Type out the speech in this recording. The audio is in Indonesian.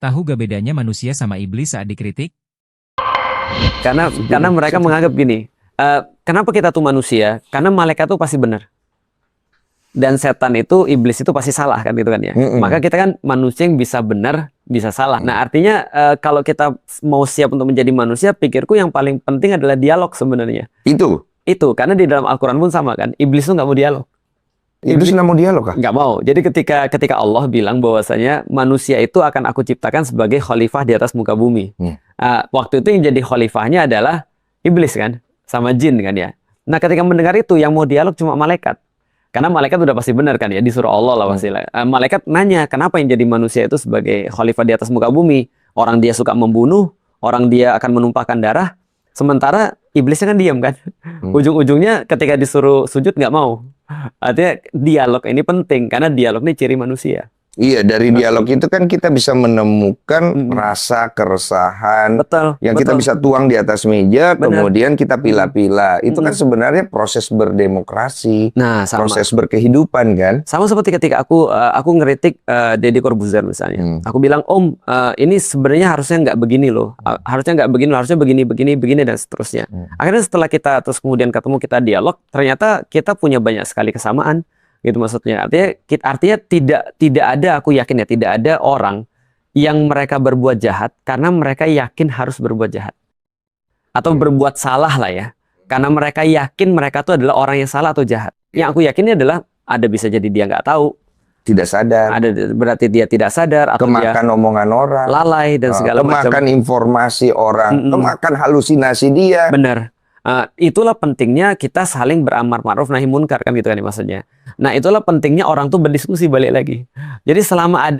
Tahu gak bedanya manusia sama iblis saat dikritik? Karena mereka menganggap gini, kenapa kita tuh manusia? Karena malaikat tuh pasti benar. Dan setan itu, iblis itu pasti salah kan gitu kan ya. Maka kita kan manusia yang bisa benar, bisa salah. Nah artinya kalau kita mau siap untuk menjadi manusia, pikirku yang paling penting adalah dialog sebenarnya. Itu, karena di dalam Al-Quran pun sama kan. Iblis tuh nggak mau dialog. Iblis nggak mau dialog kah? Nggak mau. Jadi ketika Allah bilang bahwasanya manusia itu akan aku ciptakan sebagai khalifah di atas muka bumi. Waktu itu yang jadi khalifahnya adalah iblis kan, sama jin kan ya. Nah ketika mendengar itu yang mau dialog cuma malaikat. Karena malaikat udah pasti benar kan ya, disuruh Allah lah pasti. Malaikat nanya, kenapa yang jadi manusia itu sebagai khalifah di atas muka bumi? Orang dia suka membunuh, orang dia akan menumpahkan darah, sementara iblisnya kan diam kan. Ujung-ujungnya ketika disuruh sujud nggak mau. Artinya dialog ini penting, karena dialog ini ciri manusia. Iya, dari dialog itu kan kita bisa menemukan rasa keresahan yang kita bisa tuang di atas meja, kemudian kita pilah-pilah. Itu kan sebenarnya proses berdemokrasi, proses berkehidupan kan. Sama seperti ketika aku ngeritik Deddy Corbuzier misalnya. Aku bilang, Om, ini sebenarnya harusnya nggak begini loh. Harusnya nggak begini, harusnya begini, dan seterusnya. Akhirnya setelah kita terus kemudian ketemu, kita dialog, ternyata kita punya banyak sekali kesamaan. Gitu maksudnya. Artinya tidak ada, aku yakin ya, tidak ada orang yang mereka berbuat jahat karena mereka yakin harus berbuat jahat. Atau berbuat salah lah ya. Karena mereka yakin mereka itu adalah orang yang salah atau jahat. Yang aku yakinnya adalah ada bisa jadi dia nggak tahu. Tidak sadar. Berarti dia tidak sadar. Atau kemakan omongan orang. Lalai dan segala macam. Kemakan informasi orang. Kemakan halusinasi dia. Benar. Itulah pentingnya kita saling beramar ma'ruf nahi munkar kan gitu kan maksudnya. Nah itulah pentingnya orang tuh berdiskusi balik lagi. Jadi selama ada